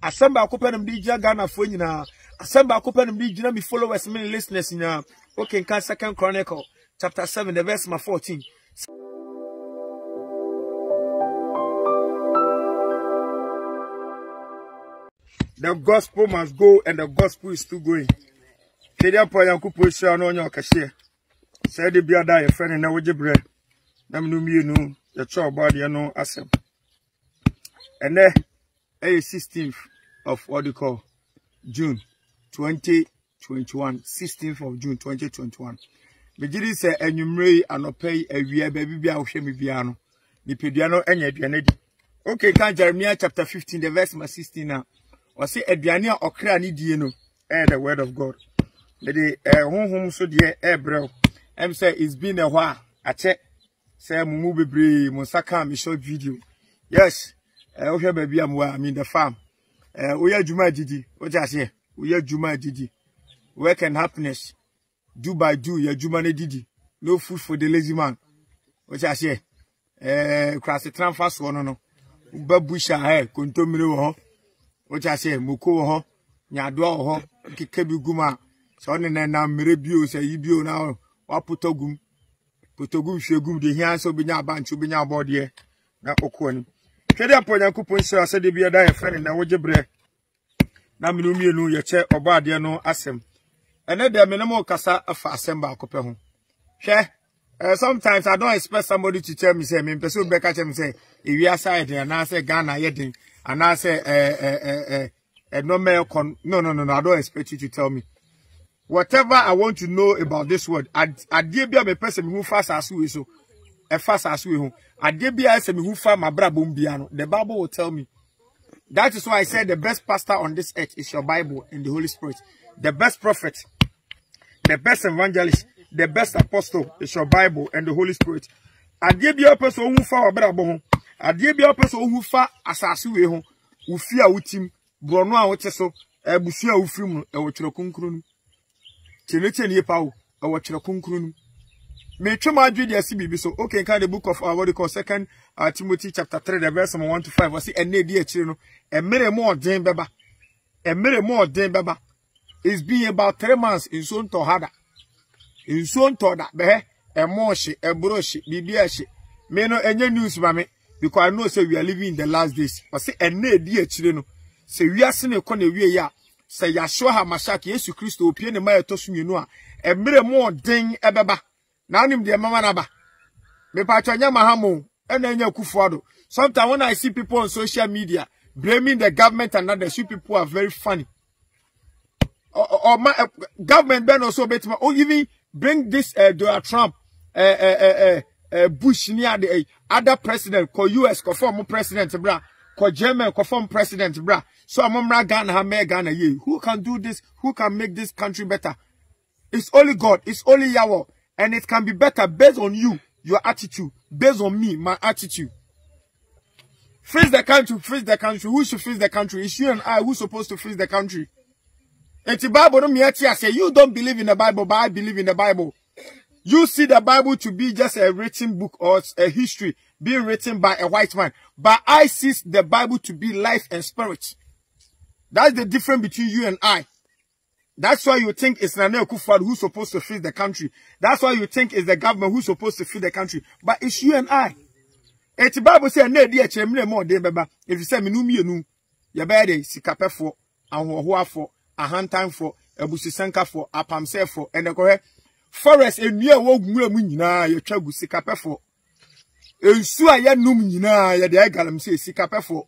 Assemble Copenum di Ghana for you now. Assemble Copenum di Gina, me followers, me listeners now. Okay, can 2nd Chronicle, chapter 7, the verse 14. The gospel must go, and the gospel is still going. Kedia po yanku posha no nya okahye. Say de bia da ye friend na woje bre. Na mnu mienu ye cho body no asem. And then 16th of what you call June 2021. 16th of June 2021. Megiri say enwumre anopay awia baby bia wo hwe me bia no. Ni pedua no enya aduane di. Okay, kan Jeremiah chapter 15 the verse 16 now. Or say aduane a okra ni die no. The word of God. The home so dear bro. Say it's been a while. I check. Say mumu bebre monsaka me short video. Yes. Baby I'm in the farm. We are Juma Didi. What I say? We are Juma Didi. Work and happiness. Do by do, ya Juma Didi. No food for the lazy man. What I say? Cross the tram fast one no. Babusha hair, contomino ho. What I say? Muko ho. Nyadwa ho. Kikebi guma. So na merebio say ibio now. Wa putogum shegum de hian so benya banchu benya body na okoni. Twede aponya kupon sha se de bia da e friend na woje bre na menu mienu ye che obaade no asem ene de me no kasa afa asem ba akopɛ ho hwe sometimes I don't expect somebody to tell me say me person be ka tell me say ewi aside na say Ghana yedin and say no me kon no I don't expect you to tell me whatever I want to know about this word. I dear be a person who fast as we so a fast as we home. I dear be a person who found my brabumbiano. The Bible will tell me. That is why I said the best pastor on this earth is your Bible and the Holy Spirit. The best prophet, the best evangelist, the best apostle is your Bible and the Holy Spirit. I dear be a person who found my brabum. I dear be a person who found assassinated home. Who fear with him, Brono, which is so a bushia who film a watcher concrun. Chenete ni pa o watchera kunkrunu me twema adwede asibibi so okay kan the book of what they call 2nd Timothy chapter 3 the verse 1 to 5 was ene di akire no emere mo den beba it's been about 3 months in so nto hada in so nto da be emo hye ebrohye bibia hye me no enye news ba me because I know say we are living in the last days was ene di akire no se wiase ne ko na wie ya say Yahshua Mashaki Yesu Christo opie ne ma etosu mienu a emere mo den ebeba na anim de mama na ba me pa twanya mahamo ena anya kufuado. Sometimes when I see people on social media blaming the government and others, you people are very funny. Or my government ben also bet or even bring this Donald Trump Bush near the other president ko US ko former president bra ko German ko former president bra. So Amamra Ghana ye. Who can do this? Who can make this country better? It's only God. It's only Yahweh. And it can be better based on you, your attitude. Based on me, my attitude. Freeze the country. Who should freeze the country? It's you and I who's supposed to freeze the country. And the Bible don't say you don't believe in the Bible, but I believe in the Bible. You see the Bible to be just a written book or a history being written by a white man. But I see the Bible to be life and spirit. That's the difference between you and I. That's why you think it's Nana Akufo-Addo who's supposed to feed the country. That's why you think it's the government who's supposed to feed the country. But it's you and I. The Bible says, if you say, you better sikape for, and for, a hantan for, a busisanka for, a pamse for, and the correct forest and near Wogmuna, you try sikape for. And so I am numina, the Agalam say sikape for.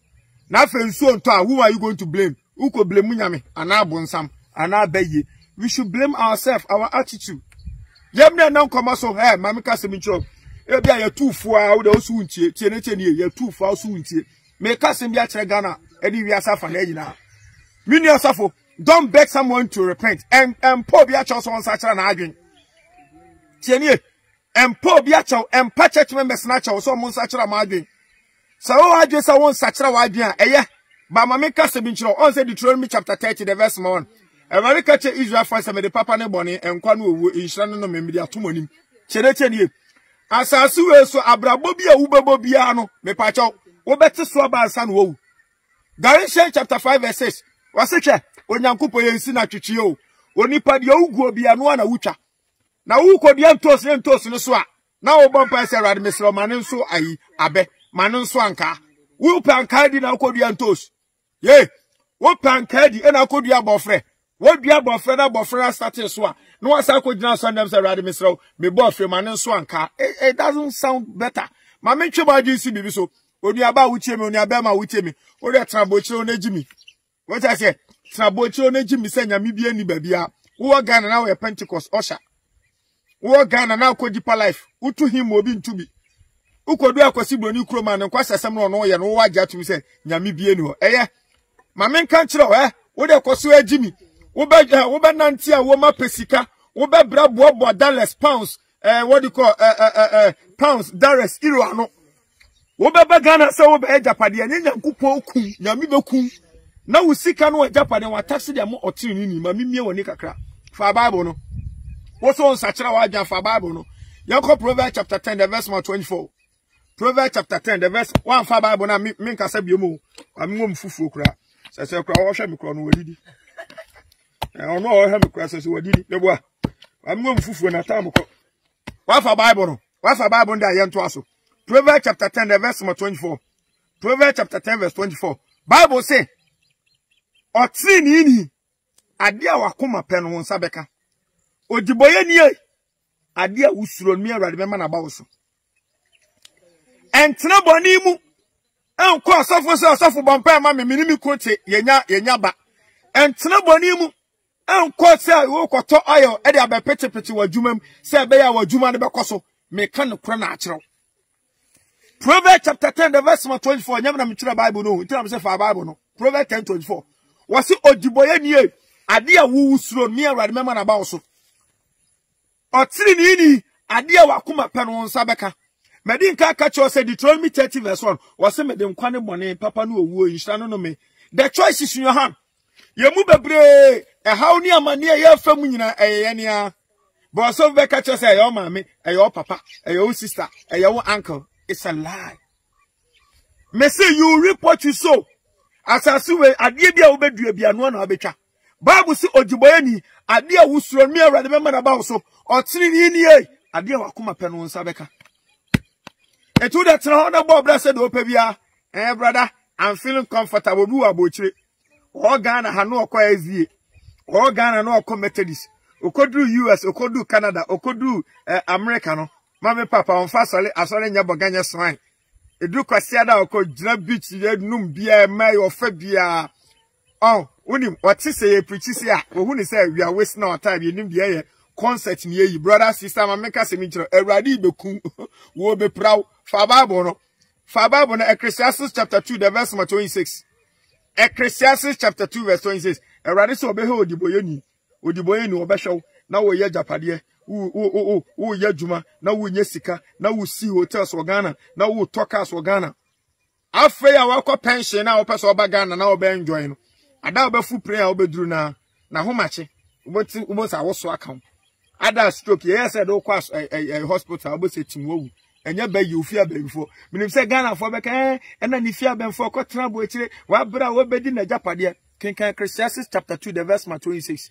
Nothing so who are you going to blame? Who could blame Munyame? And I bonsam, and I beg you. We should blame ourselves, our attitude. Yamna now come so hey, Mamika Semicho. Ebia ya 2 4 those who tiene ya 2 4 so untie. Me kasim bia kire Ghana, edi wi asafa na nyina. Mini asafo, don't beg someone to repent. And po bia cho so nsachara na adwen. Tiene and po bia cho and pa church members na cho so mo nsachara ma adwen. So adwen sa won nsachara wa adwen a eye. Ba Mamika Semicho on say Deuteronomy chapter 30 the verse 1. America che Israel first me the papa ne boni enkwa no owu inhira no me media tomonim. Chene asase we so abrabo bia wo bebo bia no me pa cho wo beti so ba ansa no wo Galatians chapter 5 verse 6. Waseche onyankopo yensi na twetwe o. Onipa de oguo bia no na wutwa. Na wuko de ntos no so a. Na wo bompa se Awurade mesro mane nso ayi abe. Mane nso anka. Wo panka di na akodua ntos. Ye. Wo panka di na akodua bofre. Wo dua bofre na bofre start so a. No wasa akodina so ndem se Awurade mesro me bofre mane nso anka. It doesn't sound better. Ma me tweba jinsi bibi so. Oniaba wutie me oniaba ma wutie me. O de trabochiro na gimi. What I say? Trabochiro na gimi se nyame bia ni babia. Wo Ghana na we Pentecost osha. Wo Ghana na ko deeper life. Utu him obi ntubi. Ukodu akwasi broni kroma ne kwasa sem no ye no waja tumi se nyame bia ni ho. Eye. Ma me nka kire wo de koso agimi. Wo be nanti a wo ma pesika. Wo be bra bobo dollars pounds. What do you call pounds dollars euro ano. Wo be Ghana se wo be Japade anya nyankopon kun nyame be kun. Na wo sika no Japade wa tax dem otiri ni ma mimie woni kakra. Fa Bible no. Wo so nsachira wa agya fa Bible no. Yanko Proverbs chapter 10 the verse 24. Proverbs chapter 10 the verse 1 fa Bible na me nkasa biemu. Ami wo mfufuo kura. Se kura wo hwe me kura no wadidi. Ono wo hwe me kura se wadidi. Deboa. Ami wo mfufuo na tam ko. Wa fa Bible no. Wa fa Bible nda ye nto aso. Proverbs chapter 10 the verse 24. Proverbs chapter 10 verse 24. Bible say otri ni ade a wakoma pe no nsa beka. Odiboye ni ade a wusuro mi Awurade be ma na ba wo so. Entena boni mu enko asofo bompa ma me minimi kote yenya ba. Entena boni mu enko se wo koto ayo e de abepetepete wadwumam se be ya wadwuma ne bekoso me ka ne kura na akyerew. Proverbs chapter 10 the verse 24 nyam na me kira Bible no ntina me se fa Bible no. Proverbs 10:24 wasi odiboye ni ade a wusuro mi Awurade me ma na ba wo so. Otiri ni ade a wakoma pe no nsa beka. Medin ka cho say Deuteronomy 30 verse 1 wase me de nkwane bone papa no owuo yinhira no me. The choice is in your hand. Yemu bebre how ni amane ye fam nyina eyenia. But so beka cho say your mama, your papa, your sister, your uncle. It's a lie. Me say you reap what you sow. Asasu we ade bia wo bedua bia no na obetwa. Bible say ojiboye ni ade a wusuro mi Awurade me mana ba wo so. Otiri ni ade a wakoma pe no nsa beka. Etu de tra na Bob said o pe bia. Brother, I'm feeling comfortable bu abochire. O Ghana ha no okwa azie. O Ghana no okwa Methodist. Okodu US, okodu Canada, okodu America no. Mame papa on fa asole nya boganya swine. Edu kwasiada okojina beach ye num bia mai ofa bia. Oh, unim what say ye preach say a wo hu say we are wasting our time ye nim bia ye concert ni ye brother sister mama ka se mi kiro Awurade beku wo be praw fa Bible no. Fa Bible no Ecclesiastes chapter 2 the verse 26. Ecclesiastes chapter 2 verse 26. Awurade so obehe odiboye ni obehwew na wo ye Japade wo ye adwuma na wo nye sika na wo si hotels wo Ghana na wo tokas wo Ghana afa ya wakọ pension na wo pese oba Ghana na wo be enjoy no ada obefu prayer obeduru na homache wo sa wo so account ada stroke ye said wo kwa hospital obese timwo enya ba yi ofia ba before minim se Ghana for beka na ni fia ba mfo kotena bo ekire wa bra wo bedi na Japade kenkan Ecclesiastes chapter 2 the verse 26.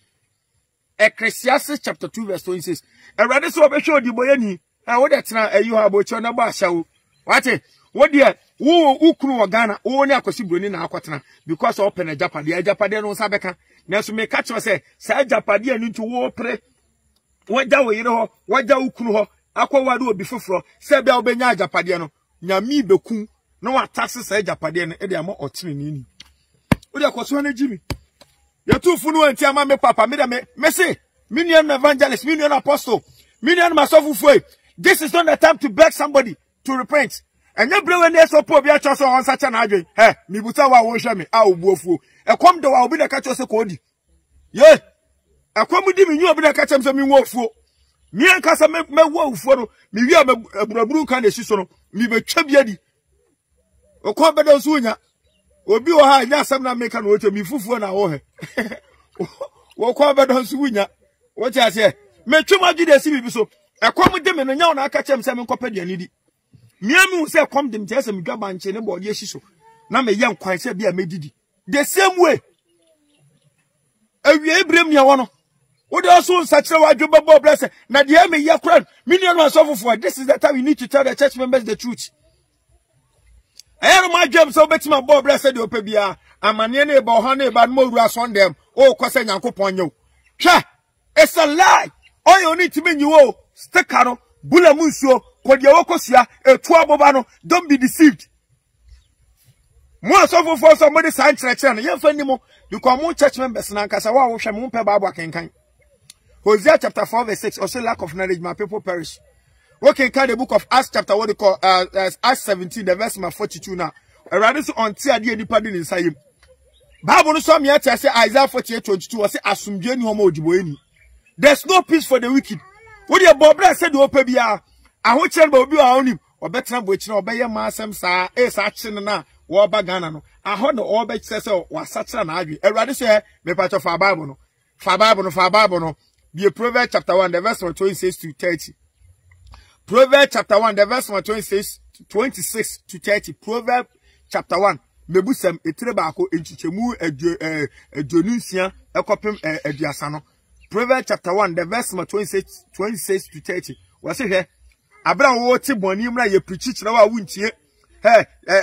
Ecclesiastes chapter 2 verse 26. Awurade so obehwe odiboye ni wo de tena ayi ha bocho na ba ahyawo wate wo de wo ukunu wo Ghana wo ni akosi broni na akotena because open na Japade no nsa beka na so me catch say sa Japade ani nti wo pre waja wo yire ho waja ukunu ho akwawade obi foforo se bia obenya Japade no nyame beku na wa tax sa Japade no e de ama otene ni wo de akoso na jimi ya tu funu anti ama me papa me say million evangelist, million apostle, million masofu. This is not the time to beg somebody to repent. And you bring when they so poor be a chance on such an adwin. Hey, mi buta wa won hwe me a obuofu. E kom do wa obi na ka chose ko di. Ye. E kom di mi nyu obi na ka chem so mi wofu. Mi anka sa me wofu no, mi wi aburaburu kan de siso no, mi betwa bia di. O kom be do so nya. Obi wo ha nya asem na meka no oche mi fufuo na wo he. Wo kom be do so nya. What you say? Me twuma gide si bibi so. E kom de me no nya na aka chem se me nkopɛ de ani di. Miamu se kom de me se me dwa banche ne bo de hyiso. na me yam kwan se bia medidi the same way awie ibrem nya wono wo de also nsakire wadwo babo bless na de me ye kran million man so for this is the time you need to tell the church members the truth my dream so betima bo bless de opebia amane na eba ho na eba no ru ason dem o kwese Nyankopon nyew hwe it's a lie all you need to be you stick no bula munsuo kode wokosua etu aboba no don't be deceived mo so for somebody sign church na ye fa nimo because mo church members na nkasa wa wo hwe mo pe Bible akenkan Hosea chapter 4 verse 6 also lack of knowledge my people perish. We can carry the book of Acts chapter what they call Acts 17 the verse 42 now. Rather so on tia de nipa din inside him. Bible no so me say Isaiah 48:22 was say asumdwe ni homo odibo eni. There's no peace for the wicked. What your bobra said do opa bia ahoche ba obi a onim obetena bo ekina obeye ma asem saa sa ache na wo ba Ghana no aho no obe kise se wasachira na adwe. Erade say me patch of Bible no. Fa Bible no. Be Proverbs chapter 1 the verse 26 to 30. Proverbs chapter 1 the verse 26 to 30. Proverbs chapter 1 mebusem etire baako enchichemu edonunsia ekopem aduasa no. Proverbs chapter 1 the verse 26 to 30. Wase hwe abra wo ti boni mra ye preach kire wa wuntie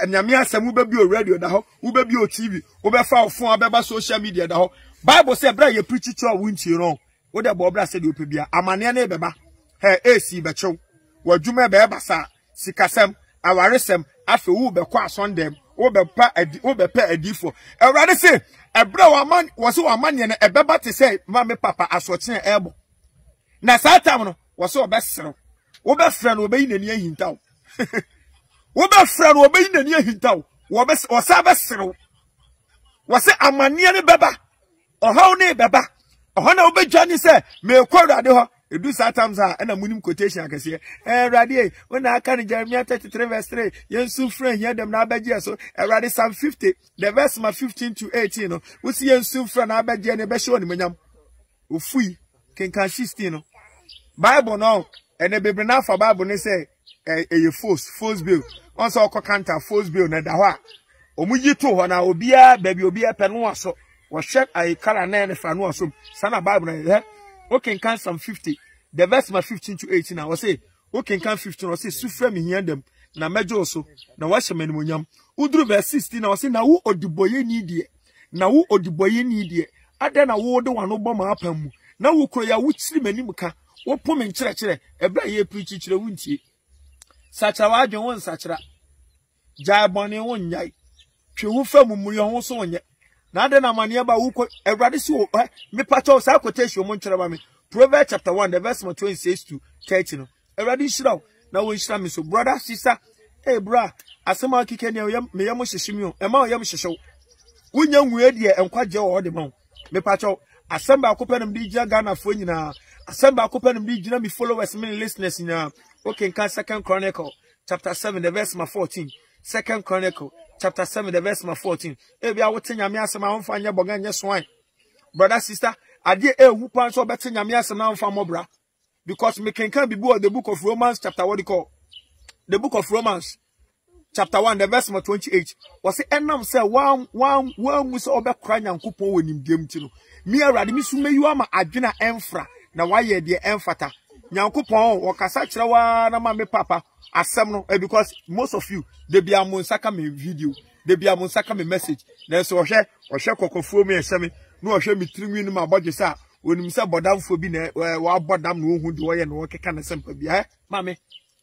nyame asem wo bebi o radio da ho wo bebi o TV wo be fa ofon abeba social media da ho Bible say abra ye preach kire wa wuntie no wo de bobra se de opebia amane na ebeba AC bechew wadwuma be basa sikasem awaresem afi wo be kwa asondem wo be pa adifo Ewrade say ebra wa man wo se wa mane na ebeba te say mama papa asoche ebo na satam no wo se obesero wo be frɛ no obeyi nani ahintaw wo be frɛ no obeyi nani ahintaw wo sa besero wo se amane ne beba ohaw ne beba ohana obejani se me kwawrade ho edu satams a na munim quotation akase Erade wona aka ne Jeremiah 33 verse 3 yensu frɛ hia dem na abeje so Erade Psalm 50 the verse 15 to 18 no wo si yensu frɛ na abeje ne be show ne manyam ofui kenkan 16 no Bible no ene bebre na fa Bible ne say eye false bill onso okokanta false bill na da ho a omuyi to ho na obia baby obia pe no aso wo hwɛ ai kala na ne fa no aso sana Bible na okay can Psalm 50 the verse 15 to 18 na wo say okay can 15 wo say sufrɛ me hia dem na mejo so na wo hye manimonyam uduru verse 16 na wo say na wo odiboye ni die na wo odiboye ni die ada na wo de wano bɔ ma apam mu na wo kro ya wo kyiri manim ka wo pom nkyerɛkyerɛ ebra ye preach kyerɛ wuntie sacha wa adwen won sachira jai bone won nyai twe wo fa mumuri ho so wonye na ada na mane ba wo ko Ewrade si wo me pacho sa quotation mo nkyerɛ ba me Proverbs chapter 1 the verse 26 to 30 no Ewrade shiraw na wo shira me so brother sister hey bra asema akike ne me yam hyehyemi o ema o yam hyehyew wonya nwue de enkwagye wo de ma me pacho asem ba kopanum di gya Ghana fo nyina asem ba kopanum di gina me followers me listeners nyina okay kan Second Chronicle chapter 7 the verse 14 Second Chronicle chapter 7 the verse 14 ebia wote nyame asem amfa anya boga nya swan brother sister ade ehu pan so bete nyame asem amfa mobra because me can be the book of Romans chapter what you call the book of Romans chapter 1 the verse 28 was say enam say one we so obekra Nyankopon wonim dem ti no me Ewrade mi sume yu ama adwena emfra na waye de emfata Nyankopon wakasa kyerɛ wa na ma me papa asem no because most of you they be amon saka me video they be amon saka me message na so ohwe kokofuo me eseme na ohwe me tirinwi no ma bodje sa onim se bodamfo bi na wa bodam no hu de woye no keka na sempa bi mame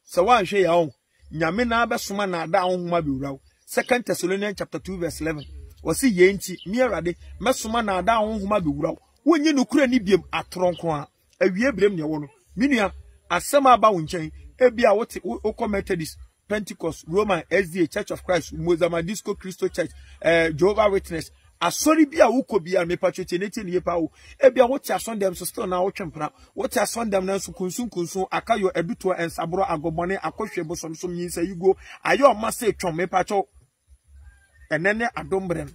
se wa hwe ya on nyame na abesoma na ada honhoma be wuraw 2 Thessalonians chapter 2 verse 11 wasi ye nti me Ewrade mesoma na ada honhoma be wuraw wonye no kura ni biem atoronko a awie brem ne wo no minua asema ba wo nchen ebia wote o Methodist Pentecost Roman SDA Church of Christ Mozambique Christo Church Jehovah Witness asori bia wukọ bia me pachoche neti ne yepa wo ebia wote asondem so still na wo twempra wote asondem na so kunsun akayo eduto ensabro agobone akohwe bosomsom yinsa yugo ayo ma se twom me pacho enene adombrem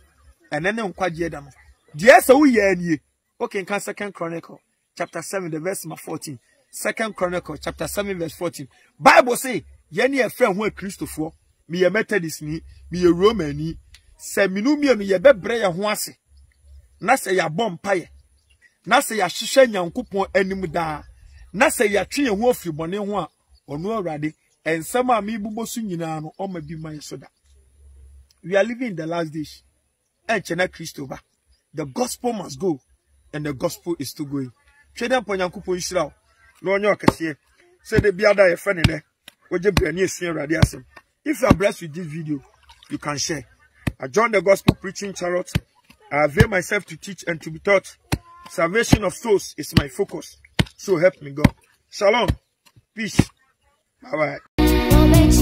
enene nkwaje da no de esa wo ye anie okay kan Second Chronicle chapter 7 the verse 14 Second Chronicle chapter 7 verse 14 Bible say yeni e frɛ ho Kristofo me ye Methodist ni me ye Roman ni Se minu mienu ye bebre ye ho ase. Na se ya bom paye. Na se ya hihye Nyankopon anim da. Na se ya twe ye ho afiri bone ho a ono Awurade ensem a me bubosu nyina no o ma bi man so da. We are living in the last days. Enchena Christopher. The gospel must go and the gospel is still going. Twede po Nyankopon hira o. No onye okese. Say the biada ye friend ne. Oje brani esu Awurade asem. If you are blessed with this video, you can share. I joined the gospel preaching chariot. I avail myself to teach and to be taught. Salvation of souls is my focus. So help me God. Shalom. Peace. Bye-bye.